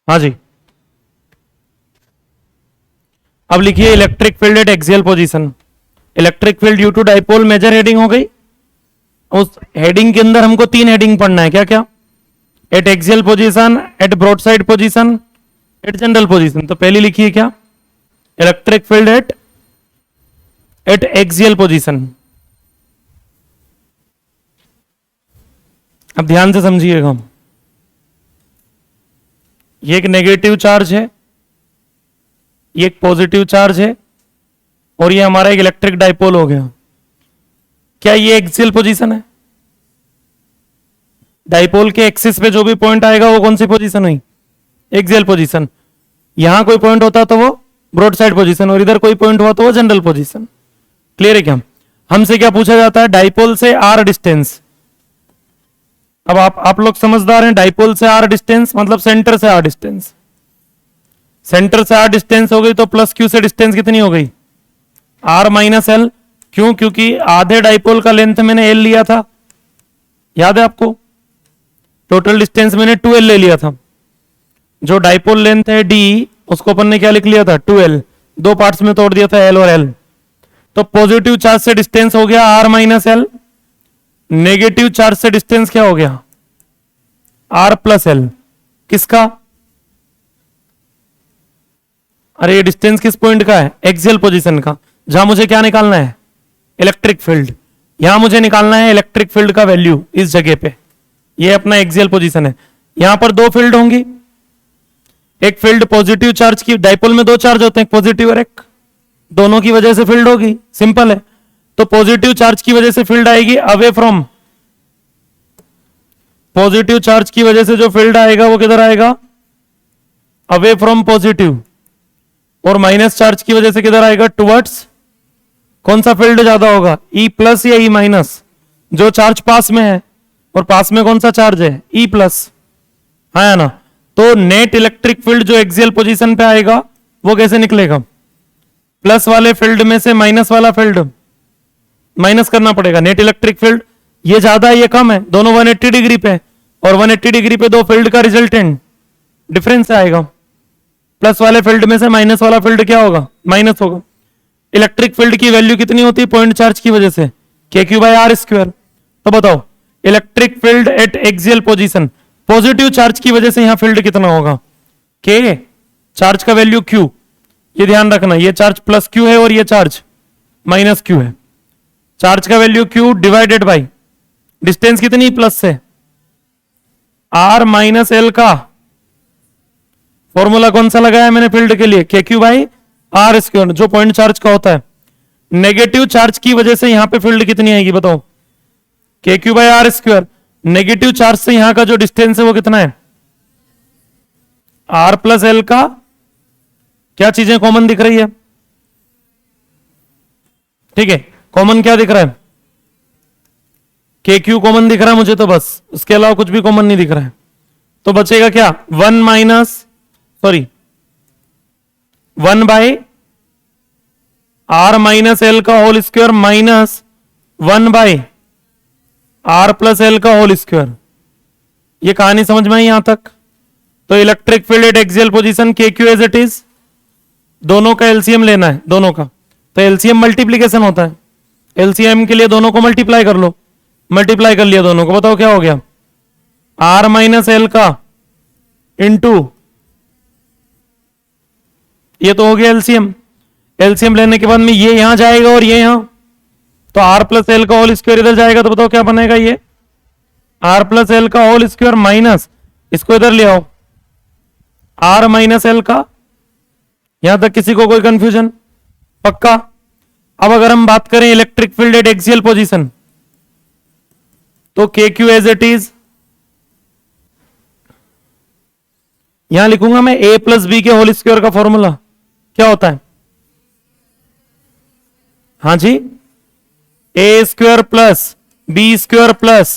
हाँ जी, अब लिखिए electric field at axial position. Electric field due to dipole major heading हो गई। उस हेडिंग के अंदर हमको 3 हेडिंग पढ़ना है, क्या क्या? At axial position, at broad side position, at general position. तो पहली लिखिए क्या? Electric field at at axial position. अब ध्यान से समझिएगा, ये एक नेगेटिव चार्ज है, ये एक पॉजिटिव चार्ज है, और ये हमारा एक इलेक्ट्रिक डाइपोल हो गया। क्या ये एक्सियल पोजीशन है? डाइपोल के एक्सिस पे जो भी पॉइंट आएगा वो कौन सी पोजीशन हुई? Axial position. यहां कोई पॉइंट होता तो वो ब्रॉड साइड पोजीशन, और इधर कोई पॉइंट हुआ तो वो जनरल पोजीशन। क्लियर है क्या? हमसे क्या पूछा जाता है? डाइपोल से आर डिस्टेंस। अब आप लोग समझदार हैं, डाइपोल से आर डिस्टेंस मतलब सेंटर से आर डिस्टेंस। सेंटर से आर डिस्टेंस हो गई तो प्लस क्यू से डिस्टेंस कितनी हो गई? R minus L. क्यों? क्योंकि आधे डाइपोल का लेंथ मैंने एल लिया था, याद है आपको? टोटल डिस्टेंस मैंने 2l ले लिया था। जो डाइपोल लेंथ है d, उसको अपन ने क्या लिख लिया था? 2l। दो पार्ट्स में तोड़ दिया था, l और l। तो पॉजिटिव चार्ज से डिस्टेंस हो गया r minus L, negative charge से डिस्टेंस क्या हो गया? r plus L. किसका? अरे ये डिस्टेंस किस पॉइंट का है? एक्सियल पोजीशन का। जहां मुझे क्या निकालना है? Electric field. यहां मुझे निकालना है इलेक्ट्रिक फील्ड का वैल्यू इस जगह पे। ये अपना एक्सियल पोजीशन है। यहां पर दो फील्ड होंगी, एक फील्ड पॉजिटिव चार्ज की, डाइपोल में दो चार्ज होते हैं, पॉजिटिव और एक, दोनों की वजह से फील्ड होगी, सिंपल है। तो पॉजिटिव चार्ज की वजह से फील्ड आएगी अवे फ्रॉम, पॉजिटिव चार्ज की वजह से जो फील्ड आएगा वो किधर आएगा? Away from positive. और माइनस चार्ज की वजह से किधर आएगा? टुवर्ड्स। कौन सा फील्ड ज्यादा होगा? ई प्लस या ई माइनस? जो चार्ज पास में है, और पास में कौन सा चार्ज है? ई प्लस, है ना? तो नेट इलेक्ट्रिक फील्ड जो एक्सियल पोजीशन पे आएगा वो कैसे निकलेगा? प्लस वाले फील्ड में से माइनस वाला फील्ड माइनस करना पड़ेगा। नेट इलेक्ट्रिक फील्ड ये ज्यादा है ये कम है, दोनों 180 डिग्री पे, और 180 डिग्री पे दो फील्ड का रिजल्टेंट डिफरेंस आएगा। प्लस वाले फील्ड में से माइनस वाला फील्ड क्या होगा? माइनस होगा। इलेक्ट्रिक फील्ड की वैल्यू कितनी होती है पॉइंट चार्ज की वजह से? KQ/R²। तो बताओ electric field at axial position, positive charge की वजह से यहां फील्ड कितना होगा? K, चार्ज का वैल्यू Q। ये ध्यान रखना, ये चार्ज प्लस Q है और ये चार्ज माइनस Q है। चार्ज का value Q divided by distance कितनी प्लस से? R माइनस एल का फॉर्मूला कौन सा लगाया मैंने फील्ड के लिए? KQ/R², जो पॉइंट चार्ज का होता है। नेगेटिव चार्ज की वजह से यहां पे फील्ड कितनी आएगी बताओ? KQ/R²। नेगेटिव चार्ज से यहां का जो डिस्टेंस है वो कितना है? R प्लस एल का। क्या चीजें कॉमन दिख रही है? ठीक है, कॉमन क्या दिख रहा है? KQ कॉमन दिख रहा है मुझे तो, बस उसके अलावा कुछ भी कॉमन नहीं दिख रहा है। तो बचेगा क्या? 1 बाय R माइनस एल का whole square minus 1 by R plus L का होल स्क्वायर। ये कहानी समझ में आई यहां तक? तो electric field at axial position KQ as it is, दोनों का एलसीएम लेना है, दोनों का। तो एलसीएम मल्टीप्लीकेशन होता है, एलसीएम के लिए दोनों को मल्टीप्लाई कर लो। मल्टीप्लाई कर लिया दोनों को, बताओ क्या हो गया? R माइनस एल का इंटू, ये तो हो गया एलसीएम। एलसीएम लेने के बाद में ये यहां जाएगा और ये यहां, तो R प्लस एल का होल स्क्वायर इधर जाएगा, तो बताओ क्या बनेगा? ये R प्लस एल का होल स्क्वायर माइनस, इसको इधर ले आओ, R माइनस एल का। यहां तक किसी को कोई कंफ्यूजन? पक्का? अब अगर हम बात करें electric field at axial position, तो KQ एज इट इज, यहां लिखूंगा मैं A प्लस बी के होल स्क्वायर का फॉर्मूला क्या होता है? हाँ जी, A² plus B² plus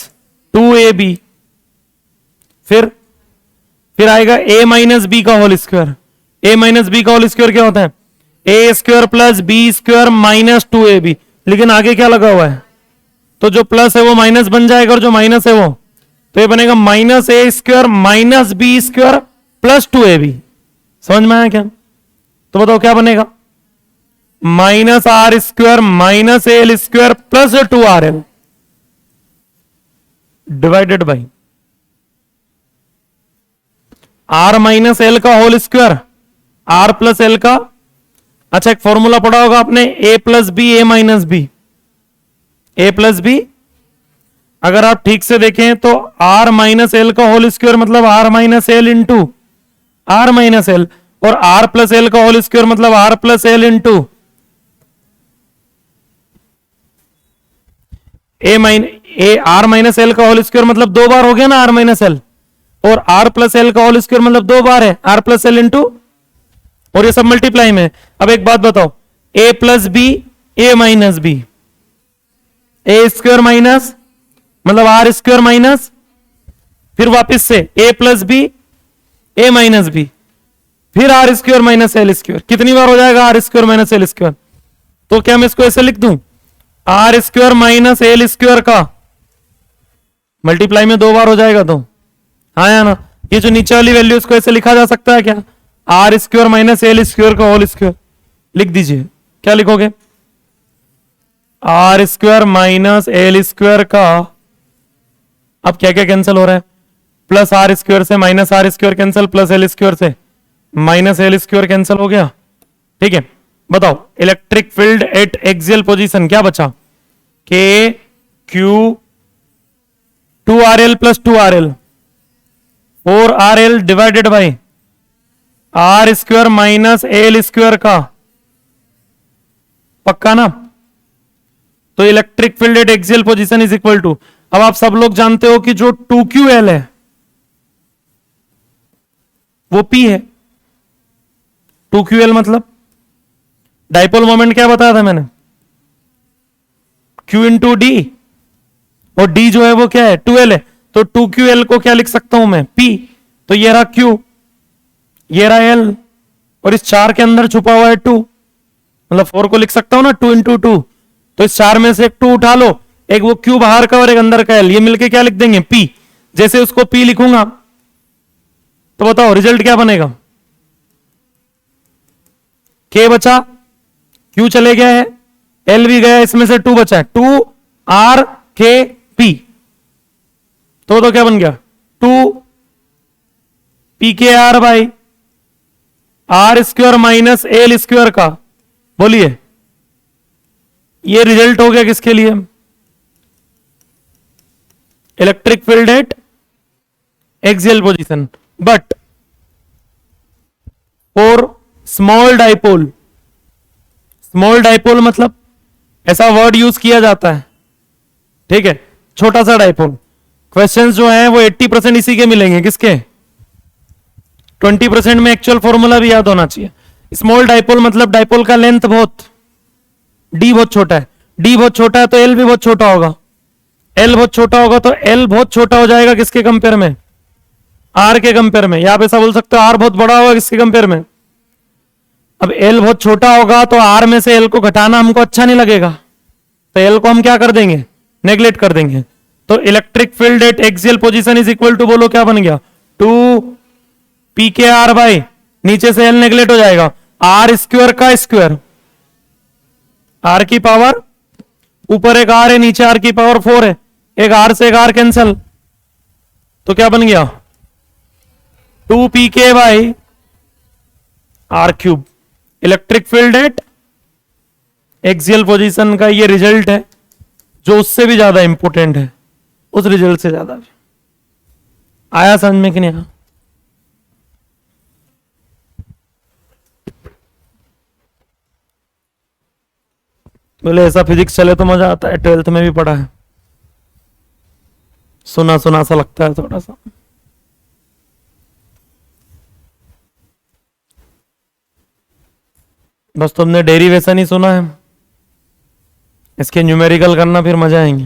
2AB। फिर आएगा A माइनस बी का whole square. A minus B का होल स्क्वायर क्या होता है? A² plus B² minus 2AB। लेकिन आगे क्या लगा हुआ है? तो जो प्लस है वो माइनस बन जाएगा, और जो माइनस है वो, तो ये बनेगा minus A² minus B² plus 2ab। समझ में आया क्या? तो बताओ क्या बनेगा? Minus R square minus L square plus 2rl divided by R minus L का whole square, R plus L का। अच्छा, एक फॉर्मूला पढ़ा होगा आपने, A plus B A minus B, A plus B. अगर आप ठीक से देखें तो आर माइनस एल का होल स्क्वायर मतलब R minus L into R minus L, और आर प्लस एल का होल स्क्वायर मतलब R plus L into A R minus L का होल स्क्वायर मतलब दो बार हो गया ना आर माइनस एल, और आर प्लस एल का होल स्क्वायर मतलब दो बार है आर प्लस एल इंटू, और ये सब मल्टीप्लाई में। अब एक बात बताओ, A plus B A minus B, A square minus मतलब आर स्क्वायर माइनस, फिर वापस से A plus B A minus B, फिर R square minus L square. कितनी बार हो जाएगा R square minus L square? तो क्या मैं इसको ऐसे लिख दूं, R square minus L square का मल्टीप्लाई में दो बार हो जाएगा तो हाँ या ना? ये जो नीचे वाली वैल्यू इसको ऐसे लिखा जा सकता है क्या, R square minus L square का होल स्क्वायर। लिख दीजिए, क्या लिखोगे? R square minus L square का, अब क्या क्या कैंसिल हो रहा है, प्लस आर स्क्वायर से minus R square cancel, plus L square से माइनस एल स्क्वायर कैंसिल हो गया। ठीक है, बताओ electric field at axial position क्या बचा, K Q 2rl plus 2rl 4rl divided by R square minus L square का, पक्का ना? तो electric field at axial position is equal to, अब आप सब लोग जानते हो कि जो 2ql है वो P है। 2ql मतलब डाइपोल मोमेंट क्या बताया था मैंने, Q इंटू डी, और D जो है वो क्या है 2l है, तो 2ql को क्या लिख सकता हूं मैं P, तो ये रहा Q, ये रहा L, और इस 4 के अंदर छुपा हुआ है 2, मतलब 4 को लिख सकता हूं ना 2 इंटू 2, तो इस 4 में से एक 2 उठा लो, एक वो Q बाहर का और एक अंदर का L, ये मिलके क्या लिख देंगे P। जैसे उसको P लिखूंगा तो बताओ रिजल्ट क्या बनेगा, K बचा, Q चले गया है, L भी गया, इसमें से 2 बचा है, 2rkp, तो क्या बन गया 2pkr by R square minus L square का। बोलिए ये रिजल्ट हो गया किसके लिए, electric field at axial position. But for small dipole, small dipole मतलब ऐसा वर्ड यूज किया जाता है, ठीक है, छोटा सा डाइपोल। क्वेश्चंस जो है वो 80% इसी के मिलेंगे, किसके, 20% में एक्चुअल फॉर्मूला भी याद होना चाहिए। स्मॉल डाइपोल मतलब डाइपोल का लेंथ बहुत, डी बहुत छोटा है, डी बहुत छोटा है तो एल भी बहुत छोटा होगा, एल बहुत छोटा होगा तो एल बहुत छोटा हो जाएगा किसके कंपेयर में, आर के कंपेयर में। या आप ऐसा बोल सकते हो आर बहुत बड़ा होगा किसके कंपेयर में। अब एल बहुत छोटा होगा तो आर में से एल को घटाना हमको अच्छा नहीं लगेगा, तो एल को हम क्या कर देंगे, नेग्लेक्ट कर देंगे। तो electric field at axial position is equal to, बोलो क्या बन गया, 2pkr बाई, नीचे से एल नेग्लेक्ट हो जाएगा, आर स्क्वायर का स्क्वायर, आर की पावर, ऊपर एक आर है नीचे आर की पावर 4 है, एक आर से एक आर कैंसल, तो क्या बन गया 2pk by R cube. Electric field at axial position का ये रिजल्ट है, जो उससे भी ज्यादा इंपॉर्टेंट है, उस रिजल्ट से ज्यादा। आया समझ में कि नहीं आया? बोले ऐसा फिजिक्स चले तो मजा आता है, 12th में भी पढ़ा है, सुना सुना सा लगता है थोड़ा सा। बस तुमने डेरिवेशन ही सुना है, इसके न्यूमेरिकल करना फिर मजा आएंगे।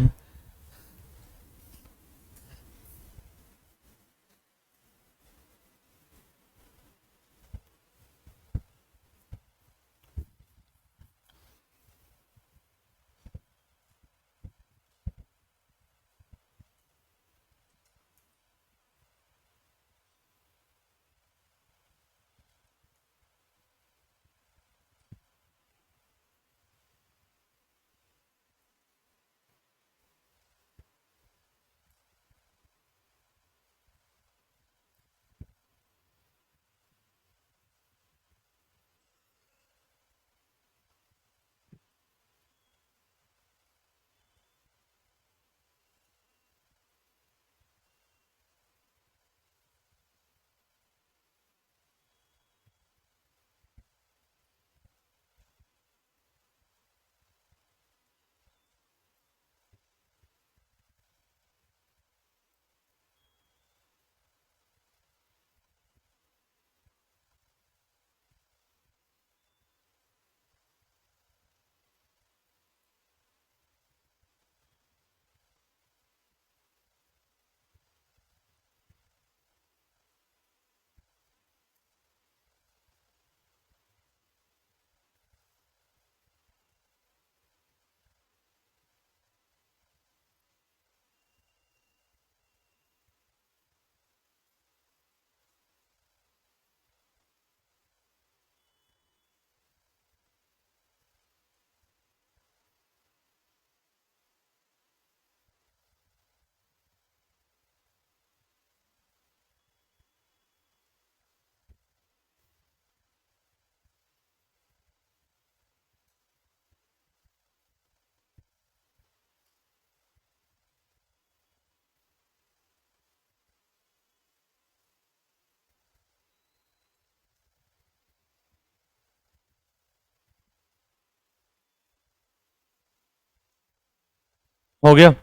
हो गया।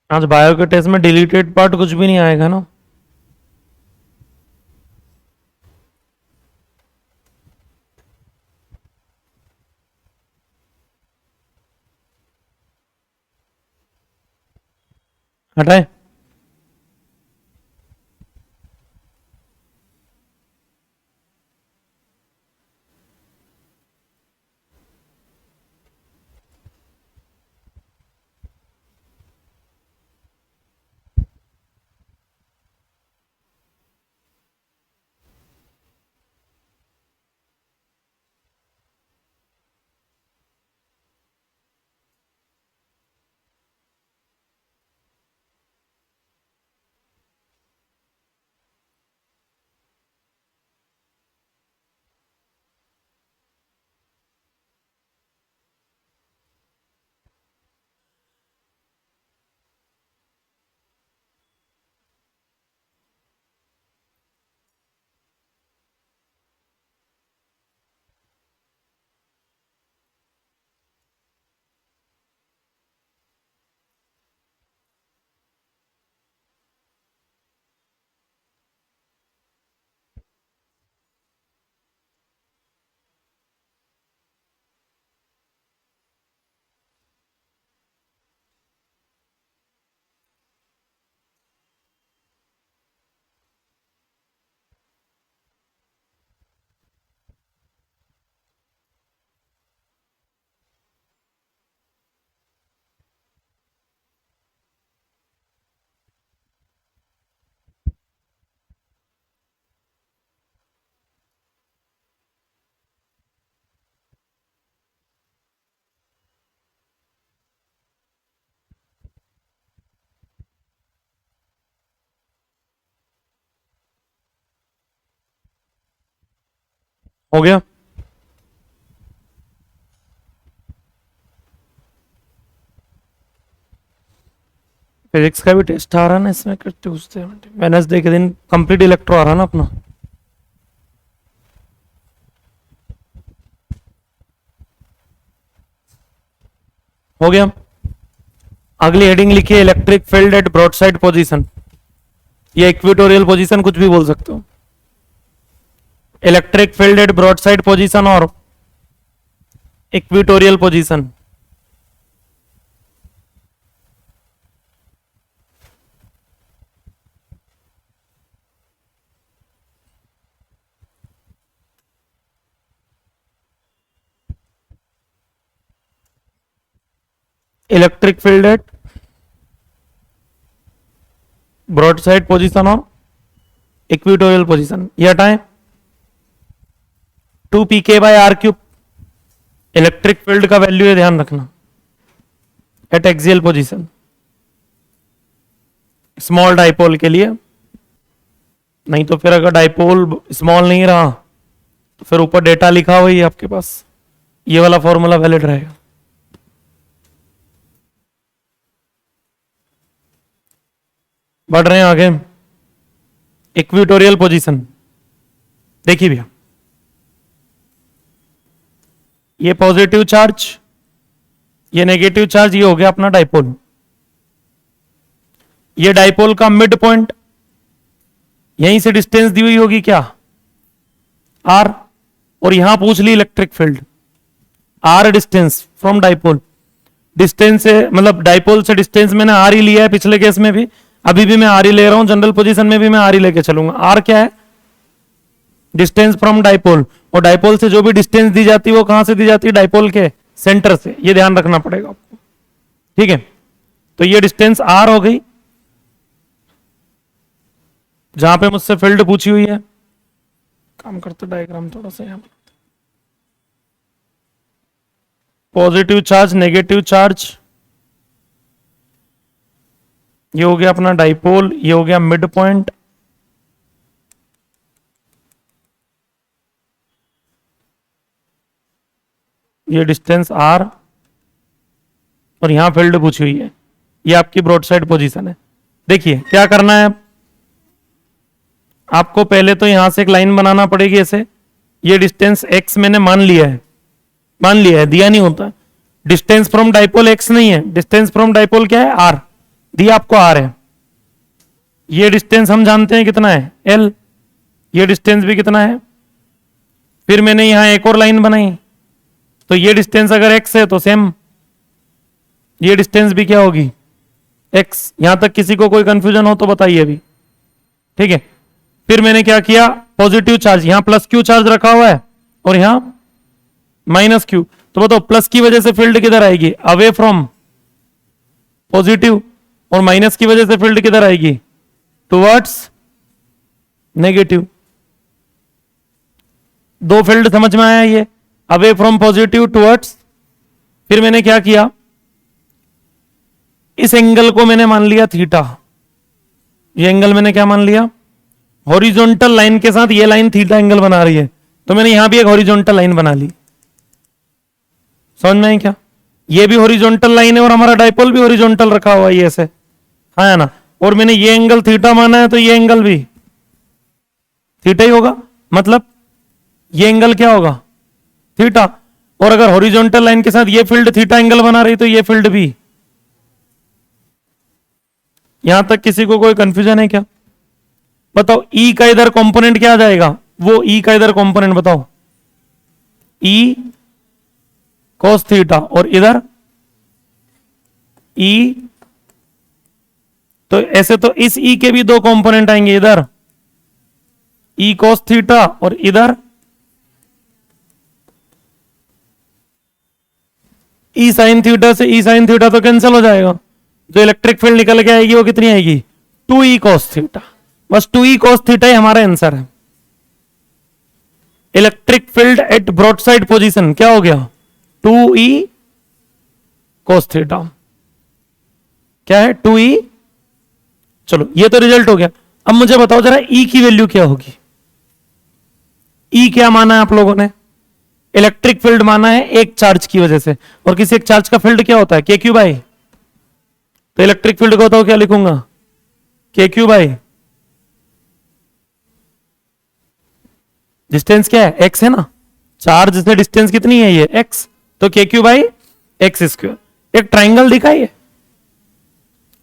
आज बायो के टेस्ट में डिलीटेड पार्ट कुछ भी नहीं आएगा ना। हटाए। हो गया। फिजिक्स का भी टेस्ट आ रहा है ना इसमें, ट्यूसडे वेडनेसडे के दिन कंप्लीट इलेक्ट्रो आ रहा है ना अपना। हो गया। अगली हेडिंग लिखिए electric field at broadside position, ये इक्वेटोरियल पोजीशन कुछ भी बोल सकते हो। Electric field at broadside position और equatorial position. Electric field at broad side position और इक्वेटोरियल पोजिशन, ये हटाएं। 2 pk/r³ इलेक्ट्रिक फील्ड का वैल्यू है, ध्यान रखना, eight axial position small dipole के लिए। नहीं तो फिर अगर डाइपोल स्मॉल नहीं रहा तो फिर ऊपर डेटा लिखा हुआ ही है आपके पास, ये वाला फॉर्मूला वैलिड रहेगा। बढ़ रहे हैं आगे। इक्वेटोरियल पोजीशन देखिए भैया, ये पॉजिटिव चार्ज, ये नेगेटिव चार्ज, ये हो गया अपना डाइपोल। ये डाइपोल का मिड पॉइंट, यहीं से डिस्टेंस दी हुई होगी क्या, आर, और यहां पूछ ली electric field, R distance from dipole. Distance से मतलब डाइपोल से डिस्टेंस मैंने आर ही लिया है पिछले केस में भी, अभी भी मैं आर ही ले रहा हूं, जनरल पोजीशन में भी मैं आर ही लेके चलूंगा। आर क्या है, डिस्टेंस फ्रॉम डाइपोल, और डाइपोल से जो भी डिस्टेंस दी जाती है वो कहां से दी जाती है, डाइपोल के सेंटर से, ये ध्यान रखना पड़ेगा आपको, ठीक है। तो ये डिस्टेंस आर हो गई, जहां पे मुझसे फील्ड पूछी हुई है। काम करते डायग्राम थोड़ा सा यहाँ पॉजिटिव चार्ज नेगेटिव चार्ज, ये हो गया अपना डाइपोल, ये हो गया मिड पॉइंट, ये डिस्टेंस r और यहां फील्ड पूछी हुई है, ये आपकी ब्रॉड साइड पोजीशन है। देखिए क्या करना है, आपको पहले तो यहां से एक लाइन बनाना पड़ेगी ऐसे, ये डिस्टेंस x मैंने मान लिया है, दिया नहीं होता, डिस्टेंस फ्रॉम डाइपोल x नहीं है, डिस्टेंस फ्रॉम डाइपोल क्या है r, दिया आपको r है, ये डिस्टेंस हम जानते हैं कितना है l, ये डिस्टेंस भी कितना है, फिर मैंने यहां एक और लाइन बनाई, तो ये डिस्टेंस अगर x है तो सेम ये डिस्टेंस भी क्या होगी x। यहां तक किसी को कोई कंफ्यूजन हो तो बताइए अभी, ठीक है। फिर मैंने क्या किया, पॉजिटिव चार्ज यहां प्लस क्यू चार्ज रखा हुआ है और यहां माइनस क्यू, तो बताओ प्लस की वजह से फील्ड किधर आएगी, अवे फ्रॉम पॉजिटिव, और माइनस की वजह से फील्ड किधर आएगी, टुवर्ड्स नेगेटिव। दो फील्ड समझ में आया, ये अवे फ्रॉम पॉजिटिव टुवर्ड्स। फिर मैंने क्या किया, इस एंगल को मैंने मान लिया थीटा, ये एंगल मैंने क्या मान लिया, हॉरिजॉन्टल लाइन के साथ ये लाइन थीटा एंगल बना रही है, तो मैंने यहां भी एक हॉरिजॉन्टल लाइन बना ली, समझ में आई क्या, ये भी हॉरिजॉन्टल लाइन है और हमारा डाइपोल भी हॉरिजॉन्टल रखा हुआ है ये ऐसे, हाँ है ना, और मैंने ये एंगल थीटा माना है तो ये एंगल भी थीटा ही होगा, मतलब ये एंगल क्या होगा थीटा, और अगर हॉरिजॉन्टल लाइन के साथ ये फील्ड थीटा एंगल बना रही तो ये फील्ड भी। यहां तक किसी को कोई कंफ्यूजन है क्या, बताओ ई का इधर कंपोनेंट क्या आ जाएगा, वो ई का इधर कंपोनेंट बताओ, ई cos थीटा, और इधर ई, तो ऐसे तो इस ई के भी दो कंपोनेंट आएंगे, इधर ई cos थीटा और इधर ई साइन थीटा, से ई साइन थीटा तो कैंसिल हो जाएगा, जो इलेक्ट्रिक फील्ड निकल के आएगी वो कितनी आएगी 2e cos थीटा, बस 2e cos थीटा ही हमारा आंसर है। Electric field at broad side position क्या हो गया 2e cos थीटा, क्या है 2e। चलो ये तो रिजल्ट हो गया, अब मुझे बताओ जरा e की वैल्यू क्या होगी, e क्या माना है आप लोगों ने, इलेक्ट्रिक फील्ड माना है एक चार्ज की वजह से, और किसी एक चार्ज का फील्ड क्या होता है के क्यू बाई, तो इलेक्ट्रिक फील्ड को बताओ क्या लिखूंगा के क्यू बाई, डिस्टेंस क्या है x है ना, चार्ज से डिस्टेंस कितनी है ये x, तो के क्यू बाई एक्स स्क्वायर। एक ट्राइंगल दिखाइए,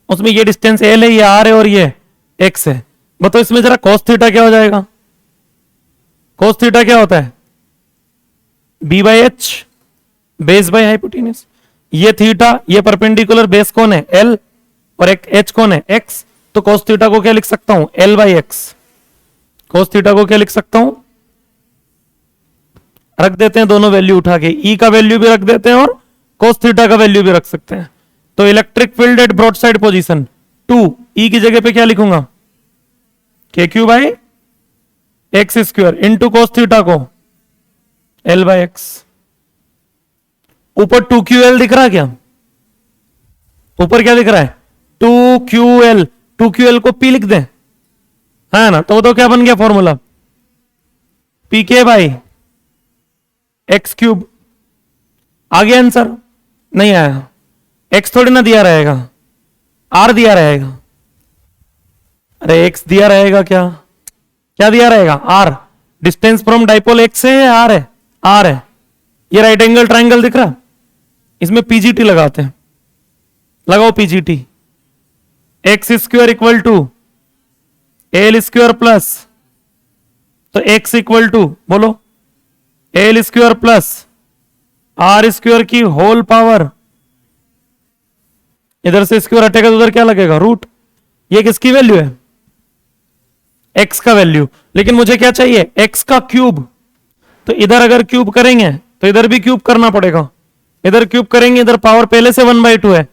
उसमें ये डिस्टेंस l है, ये r है और ये x है, बताओ इसमें जरा cos थीटा क्या हो जाएगा, cos थीटा क्या होता है b by H, base by hypotenuse, ये थीटा, ये परपेंडिकुलर बेस कौन है l और एक h कौन है x, तो cos थीटा को क्या लिख सकता हूं l by x, cos theta को क्या लिख सकता हूं, रख देते हैं दोनों वैल्यू उठा के, e का वैल्यू भी रख देते हैं और cos थीटा का वैल्यू भी रख सकते हैं, तो electric field at broad side position 2 e की जगह पे क्या लिखूंगा K Q by X square into cos theta को l बाई एक्स। ऊपर 2ql दिख रहा है क्या, ऊपर क्या दिख रहा है 2ql, 2ql को p लिख दें, है ना, तो क्या बन गया formula pk by X cube. आ गया आंसर, नहीं आया, x थोड़ी ना दिया रहेगा, r दिया रहेगा, अरे x दिया रहेगा, क्या क्या दिया रहेगा r, distance from dipole x है या r है, r है, ये राइट एंगल ट्राइंगल दिख रहा, इसमें पीजीटी लगाते हैं, लगाओ PGT, X square equal to L square plus, तो x इक्वल टू बोलो L square plus R square की होल पावर, इधर से स्क्वायर हटेगा तो उधर क्या लगेगा रूट, ये किसकी वैल्यू है x का वैल्यू, लेकिन मुझे क्या चाहिए x का क्यूब, तो इधर अगर क्यूब करेंगे तो इधर भी क्यूब करना पड़ेगा, इधर क्यूब करेंगे, इधर पावर पहले से 1/2 है,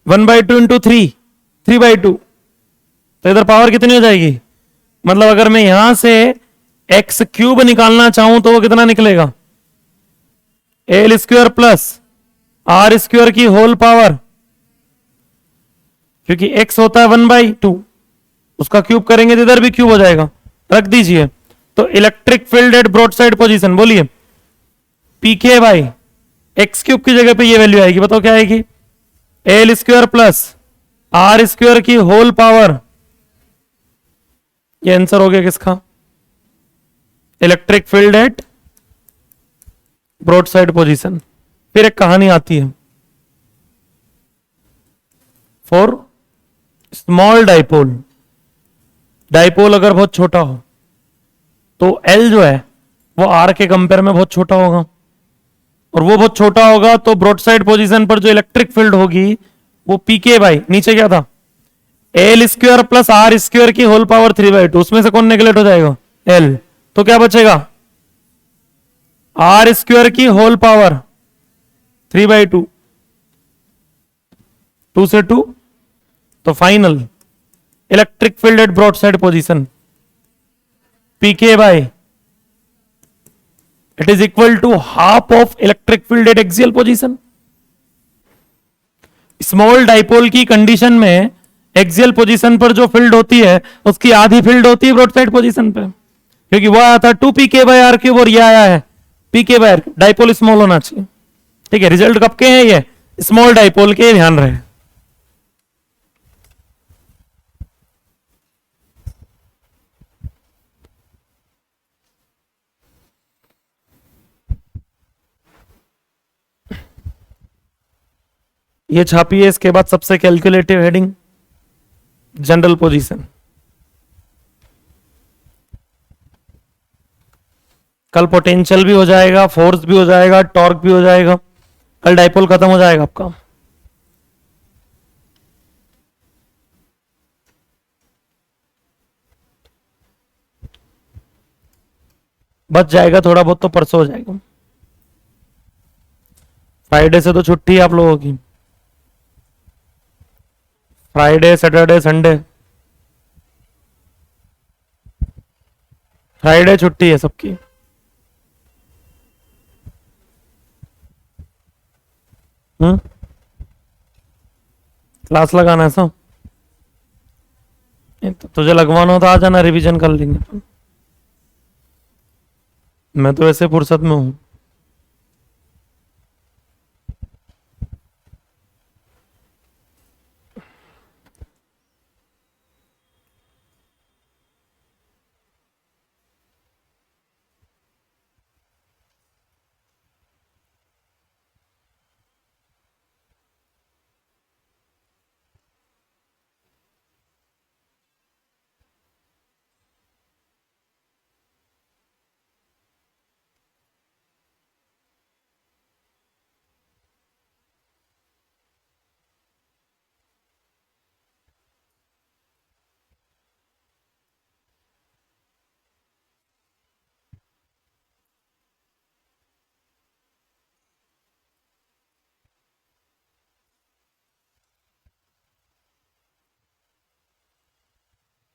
1/2 इंटू 3/2, तो इधर पावर कितनी हो जाएगी, मतलब अगर मैं यहां से एक्स क्यूब निकालना चाहूं तो वो कितना निकलेगा, L square plus R square की होल पावर, क्योंकि एक्स होता है 1/2, उसका क्यूब करेंगे तो इधर भी क्यूब हो जाएगा, रख दीजिए। तो electric field at broad side position, बोलिए पीके बाई एक्स क्यूब की जगह पे ये वैल्यू आएगी, बताओ क्या आएगी, L square plus R square की होल पावर। ये आंसर हो गया किसका, electric field at broad side position. फिर एक कहानी आती है, फॉर स्मॉल डाइपोल, डाइपोल अगर बहुत छोटा हो तो एल जो है वो आर के कंपेयर में बहुत छोटा होगा, और वो बहुत छोटा होगा तो ब्रॉड साइड पोजीशन पर जो इलेक्ट्रिक फील्ड होगी वो पीके बाई, नीचे क्या था, L square plus R square की होल पावर 3/2, उसमें से कौन नेगलेक्ट हो जाएगा, एल, तो क्या बचेगा, आर स्क्वायर की होल पावर 3/2, 2 से 2, तो final electric field at broad side position PK by it is equal to half of electric field at axial position. Small dipole की कंडीशन में एक्सियल पोजीशन पर जो फील्ड होती है उसकी आधी फील्ड होती है ब्रॉड साइड पोजीशन पे, क्योंकि वो आया था 2 pk/r क्यूब और ये आया है pk/r, डाइपोल स्मॉल होना चाहिए। ठीक है, रिजल्ट कब के हैं, ये स्मॉल डाइपोल के, ध्यान रहे। ये छापी है, इसके बाद सबसे कैलकुलेटिव हेडिंग जनरल पोजीशन। कल पोटेंशियल भी हो जाएगा, फोर्स भी हो जाएगा, टॉर्क भी हो जाएगा, कल डाइपोल खत्म हो जाएगा आपका। बच जाएगा थोड़ा बहुत तो परसों हो जाएगा, फ्राइडे से तो छुट्टी है आप लोगों की, फ्राइडे सैटरडे संडे, फ्राइडे छुट्टी है सबकी। क्लास लगाना है सब, तो तुझे लगवाना हो तो आ जाना, रिवीजन कर लेंगे अपन। मैं तो वैसे फुर्सत में हूं।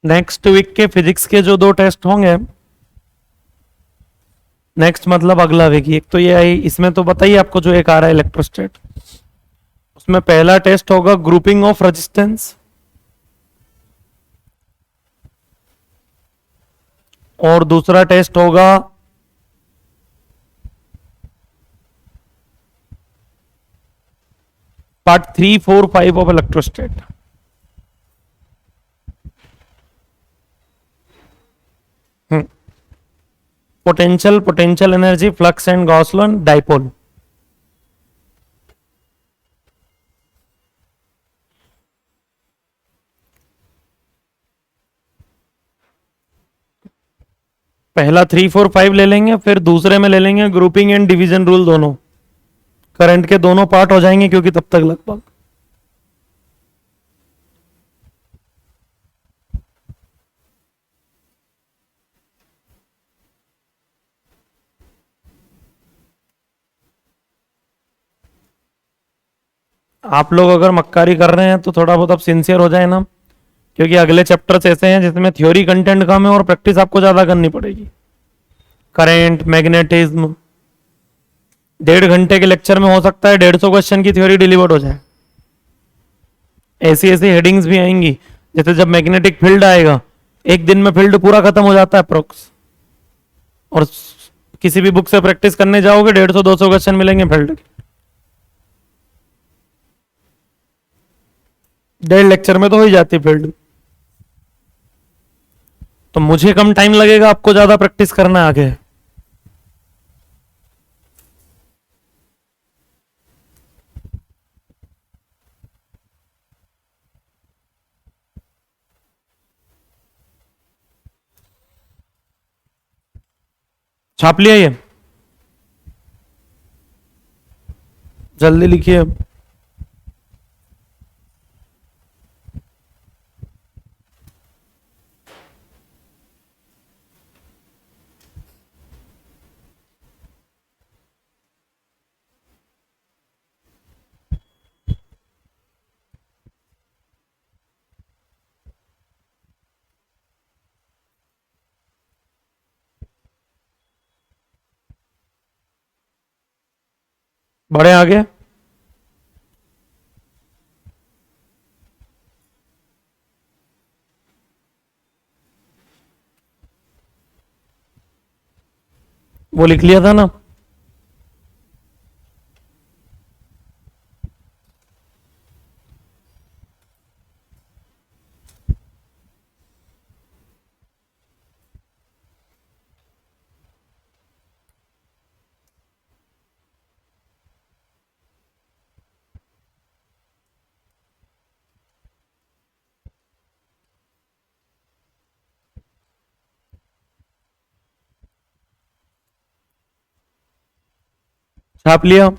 नेक्स्ट वीक के फिजिक्स के जो 2 टेस्ट होंगे, नेक्स्ट मतलब अगला वीक, एक तो ये आई, इसमें तो बताइए आपको जो एक आ रहा है इलेक्ट्रोस्टेट, उसमें पहला टेस्ट होगा ग्रुपिंग ऑफ रेजिस्टेंस, और दूसरा टेस्ट होगा part 3, 4, 5 of इलेक्ट्रोस्टेट। Potential, potential energy, flux and Gauss law, dipole. पहला 3, 4, 5 ले लेंगे, फिर दूसरे में ले लेंगे ग्रुपिंग एंड डिवीजन रूल, दोनों करंट के दोनों पार्ट हो जाएंगे, क्योंकि तब तक लगभग आप लोग अगर मक्कारी कर रहे हैं तो थोड़ा बहुत अब सिंसियर हो जाए ना, क्योंकि अगले चैप्टर्स ऐसे हैं जिसमें थ्योरी कंटेंट कम है और प्रैक्टिस आपको ज्यादा करनी पड़ेगी। Current, magnetism. 1.5 घंटे के लेक्चर में हो सकता है 150 क्वेश्चन की थ्योरी डिलीवर्ड हो जाए। ऐसी ऐसी हेडिंग्स भी आएंगी, जैसे जब मैग्नेटिक फील्ड आएगा, एक दिन में फील्ड पूरा खत्म हो जाता है अप्रोक्स, और किसी भी बुक से प्रैक्टिस करने जाओगे 150-200 क्वेश्चन मिलेंगे फील्ड के। 1.5 लेक्चर में तो हो ही जाती फील्ड। तो मुझे कम टाइम लगेगा, आपको ज्यादा प्रैक्टिस करना है आगे। छाप लिया ये, जल्दी लिखिए। बढ़े आगे। वो लिख लिया था ना। छाप लिया।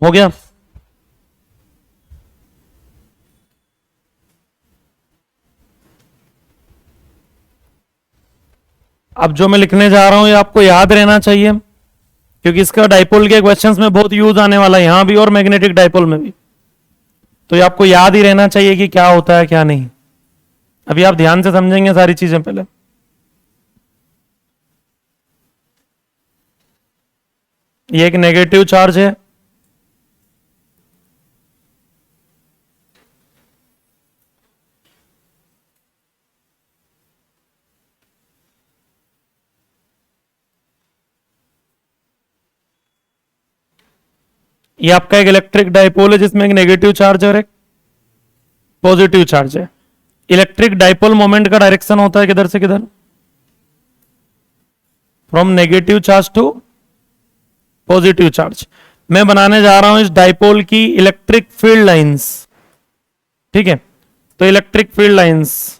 हो गया। अब जो मैं लिखने जा रहा हूं ये आपको याद रहना चाहिए, क्योंकि इसका डाइपोल के क्वेश्चंस में बहुत यूज आने वाला है, यहां भी और मैग्नेटिक डाइपोल में भी। तो ये आपको याद ही रहना चाहिए कि क्या होता है क्या नहीं। अभी आप ध्यान से समझेंगे सारी चीजें। पहले ये एक नेगेटिव चार्ज है, ये आपका एक इलेक्ट्रिक डाइपोल है जिसमें एक नेगेटिव चार्ज और एक पॉजिटिव चार्ज है। इलेक्ट्रिक डाइपोल मोमेंट का डायरेक्शन होता है किधर से किधर, from negative charge to positive charge. मैं बनाने जा रहा हूं इस डाइपोल की इलेक्ट्रिक फील्ड लाइंस। ठीक है, तो इलेक्ट्रिक फील्ड लाइंस,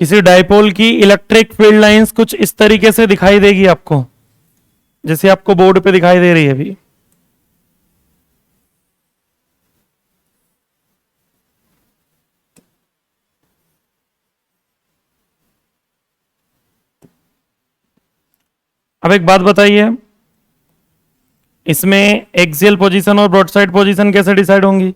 किसी डाइपोल की इलेक्ट्रिक फील्ड लाइंस कुछ इस तरीके से दिखाई देगी आपको, जैसे आपको बोर्ड पे दिखाई दे रही है अभी। अब एक बात बताइए, इसमें एक्सियल पोजीशन और ब्रॉडसाइड पोजीशन कैसे डिसाइड होंगी?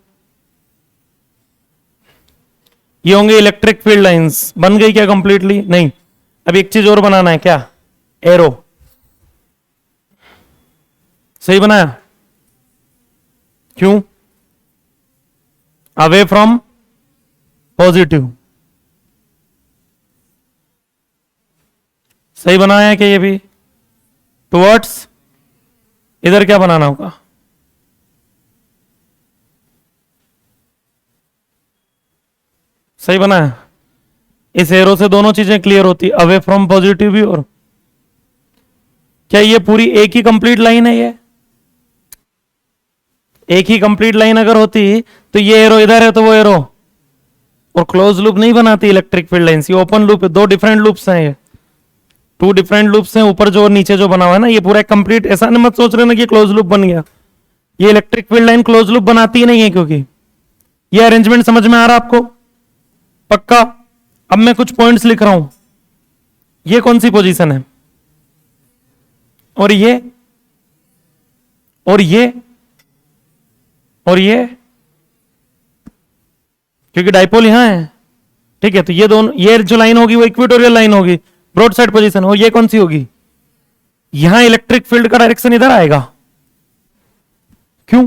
ये होंगे इलेक्ट्रिक फील्ड लाइंस। बन गई क्या कंप्लीटली? नहीं, अब एक चीज और बनाना है। क्या? एरो। सही बनाया? क्यों? Away from positive. सही बनाया है कि ये भी? टुवर्ड्स, इधर क्या बनाना होगा? सही बनाया? इस एरो से दोनों चीजें क्लियर होती, अवे फ्रॉम पॉजिटिव भी, और क्या ये पूरी एक ही कंप्लीट लाइन है? ये एक ही कंप्लीट लाइन अगर होती तो ये एरो इधर है तो वो एरो, और क्लोज लूप नहीं बनाती इलेक्ट्रिक फील्ड लाइंस, ये ओपन लूप है, दो डिफरेंट लूप्स हैं, ये टू डिफरेंट लूप्स हैं, ऊपर जो और नीचे जो बना हुआ है ना, ये पूरा कंप्लीट, ऐसा नहीं मत सोच रहे ना कि क्लोज लूप बन गया। ये electric field line close loop बनाती ही नहीं है, क्योंकि ये अरेंजमेंट समझ में आ रहा आपको? पक्का? अब मैं कुछ पॉइंट्स लिख रहा हूं, ये कौन सी पोजीशन है, और ये, और ये, और ये, क्योंकि डाइपोल यहां है, ठीक है, तो ये दोनों, ये जो लाइन होगी वो इक्वेटोरियल लाइन होगी, ब्रॉड साइड पोजीशन, और ये कौन सी होगी? यहां इलेक्ट्रिक फील्ड का डायरेक्शन इधर आएगा। क्यों?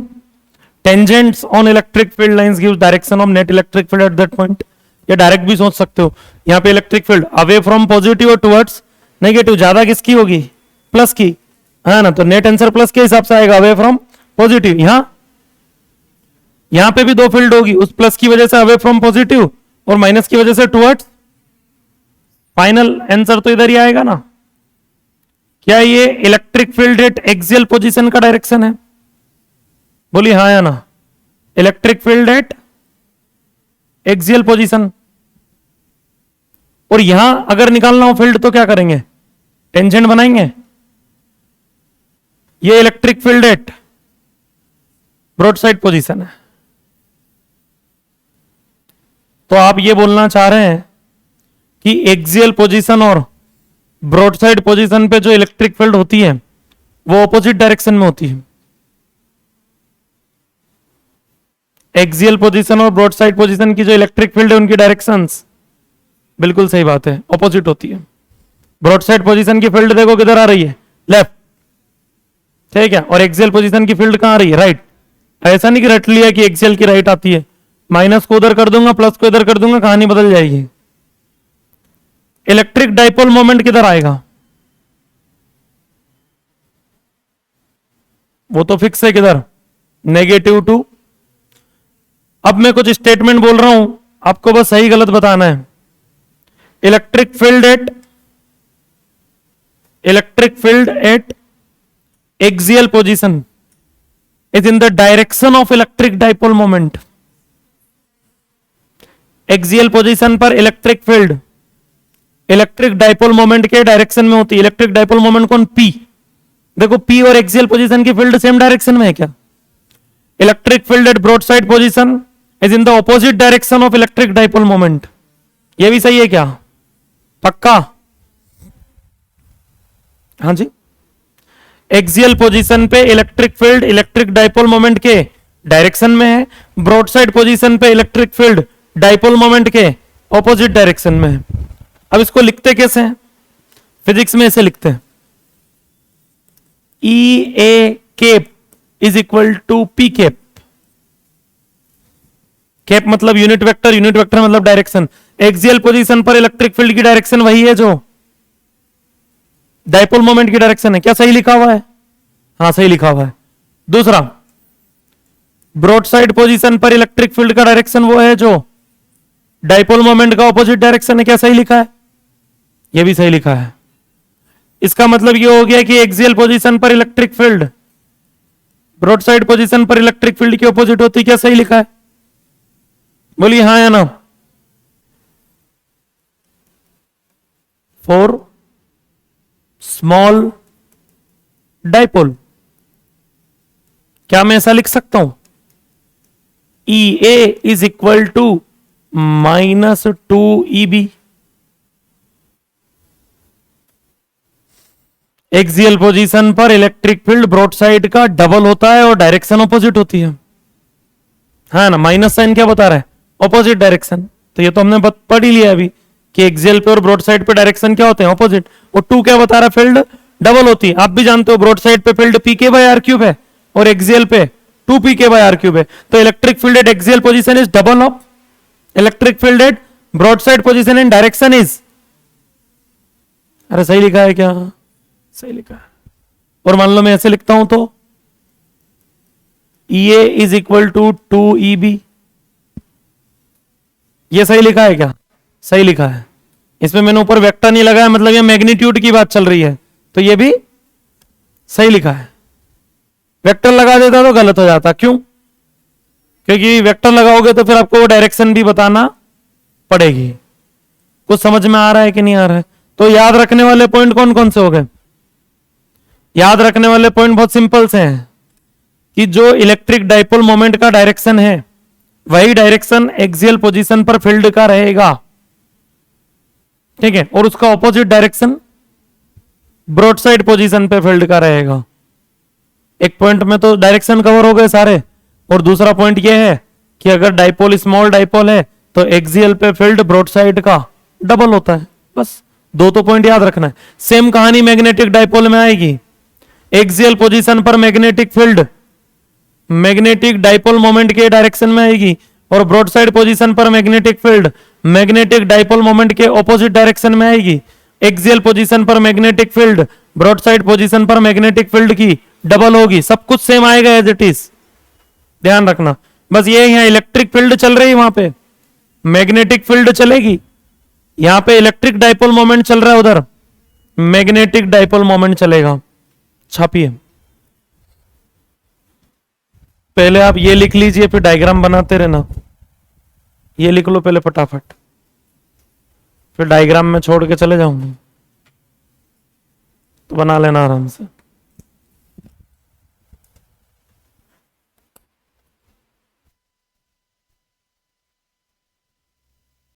Tangents on electric field lines gives direction of net electric field at that point. या डायरेक्ट भी सोच सकते हो, यहां पे electric field away from positive और टुवर्ड्स नेगेटिव, ज्यादा किसकी होगी? प्लस की, है ना, तो नेट आंसर प्लस के हिसाब से आएगा, अवे फ्रॉम पॉजिटिव। यहां पे भी दो फील्ड होगी, उस प्लस की वजह से अवे फ्रॉम पॉजिटिव, और माइनस की वजह से टुवर्ड्स। फाइनल आंसर तो इधर ही आएगा ना। क्या ये electric field at axial position का डायरेक्शन है? बोलिए हाँ या ना। Electric field at axial position, और यहां अगर निकालना हो फील्ड तो क्या करेंगे? टेंजेंट बनाएंगे। ये electric field at broad side position है, तो आप ये बोलना चाह रहे हैं कि एक्सियल पोजीशन और ब्रॉड साइड पोजीशन पे जो इलेक्ट्रिक फील्ड होती है वो ऑपोजिट डायरेक्शन में होती है। एक्सियल पोजीशन और ब्रॉड साइड पोजीशन की जो इलेक्ट्रिक फील्ड है उनकी डायरेक्शंस, बिल्कुल सही बात है, ऑपोजिट होती है। ब्रॉड साइड पोजीशन की फील्ड देखो किधर आ रही है? लेफ्ट, ठीक है, और एक्सियल पोजीशन की फील्ड कहां आ रही है? राइट। ऐसा नहीं कि रट लिया कि एक्सियल की राइट आती है, माइनस को उधर कर दूंगा, प्लस को इधर कर दूंगा, कहानी बदल जाएगी। इलेक्ट्रिक डाइपोल मोमेंट किधर आएगा? वो तो फिक्स है, किधर? Negative to. अब मैं कुछ स्टेटमेंट बोल रहा हूं, आपको बस सही गलत बताना है। Electric field at axial position is in the direction of electric dipole moment. Axial position पर electric field electric dipole moment के डायरेक्शन में होती है। इलेक्ट्रिक डाइपोल मोमेंट कौन? पी। देखो पी और एक्सियल पोजीशन की फील्ड सेम डायरेक्शन में है क्या? Electric field at broad side position is in the opposite direction of electric dipole moment. ये भी सही है क्या? पक्का? हाँ जी। एक्सियल पोजीशन पे electric field electric dipole moment के डायरेक्शन में है, ब्रॉड साइड पोजीशन पे इलेक्ट्रिक फील्ड डाइपोल मोमेंट के ऑपोजिट डायरेक्शन में है। अब इसको लिखते कैसे हैं? फिजिक्स में ऐसे लिखते हैं, E A cap is equal to P cap. Cap मतलब यूनिट वेक्टर, यूनिट वेक्टर मतलब डायरेक्शन। एक्सियल पोजीशन पर इलेक्ट्रिक फील्ड की डायरेक्शन वही है जो डाइपोल मोमेंट की डायरेक्शन है। क्या सही लिखा हुआ है? हाँ सही लिखा हुआ है। दूसरा, ब्रॉड साइड पोजीशन पर इलेक्ट्रिक फील्ड का डायरेक्शन वो है जो डाइपोल मोमेंट का ऑपोजिट डायरेक्शन है। क्या सही लिखा है? यह भी सही लिखा है। इसका मतलब यह हो गया कि एक्सियल पोजीशन पर electric field broad side position पर इलेक्ट्रिक फील्ड की ऑपोजिट होती है। क्या सही लिखा है? बोलिए हाँ या ना। फॉर स्मॉल डाइपोल क्या मैं ऐसा लिख सकता हूं? E A is equal to -2 EB। Axial position पर इलेक्ट्रिक फील्ड ब्रॉड साइड का डबल होता है और डायरेक्शन ऑपोजिट होती है ना। माइनस साइन क्या बता रहा है? Opposite direction. तो ये तो हमने पढ़ ही लिया अभी कि एक्सियल पे और ब्रॉड साइड पे डायरेक्शन क्या होते हैं? ऑपोजिट। और 2 क्या बता रहा है? फील्ड डबल होती है। आप भी जानते हो ब्रॉड साइड पे फील्ड पी के बाय आर क्यूब है और एक्सियल पे 2 पी के बाय आर क्यूब है, तो electric field at axial position is double of electric field at broad side position in direction is, अरे सही लिखा है क्या? सही लिखा है। और मान लो मैं ऐसे लिखता हूं तो EA is equal to 2EB, ये सही लिखा है क्या? सही लिखा है। इसमें मैंने ऊपर वेक्टर नहीं लगाया, मतलब ये मैग्नीट्यूड की बात चल रही है, तो ये भी सही लिखा है। वेक्टर लगा देता तो गलत हो जाता, क्यों? क्योंकि वेक्टर लगाओगे तो फिर आपको वो डायरेक्शन भी बताना पड़ेगी। कुछ समझ में आ रहा है कि नहीं आ रहा है? तो याद रखने वाले पॉइंट कौन कौन से हो गए? याद रखने वाले पॉइंट बहुत सिंपल से हैं कि जो इलेक्ट्रिक डाइपोल मोमेंट का डायरेक्शन है वही डायरेक्शन एक्सियल पोजीशन पर फील्ड का रहेगा, ठीक है, और उसका opposite direction broad side position पे फील्ड का रहेगा। एक पॉइंट में तो डायरेक्शन कवर हो गए सारे, और दूसरा पॉइंट ये है कि अगर डाइपोल स्मॉल डाइपोल है तो एक्सियल पे फील्ड ब्रॉड साइड का डबल होता है। बस दो तो पॉइंट याद रखना है। सेम कहानी मैग्नेटिक डाइपोल में आएगी। एक्सियल पोजीशन पर magnetic field magnetic dipole moment के डायरेक्शन में आएगी, और ब्रॉड साइड पोजीशन पर magnetic field magnetic dipole moment के ऑपोजिट डायरेक्शन में आएगी। एक्सियल पोजीशन पर magnetic field broad side position पर मैग्नेटिक फील्ड की डबल होगी। सब कुछ सेम आएगा एज इट इज, ध्यान रखना। बस ये यहां इलेक्ट्रिक फील्ड चल रही है, वहां पे मैग्नेटिक फील्ड चलेगी, यहां पे इलेक्ट्रिक डाइपोल मोमेंट चल रहा है, उधर मैग्नेटिक डाइपोल मोमेंट चलेगा। छापिए, पहले आप ये लिख लीजिए, फिर डायग्राम बनाते रहना। ये लिख लो पहले फटाफट, फिर डायग्राम में छोड़ के चले जाऊंगा, तो बना लेना आराम से।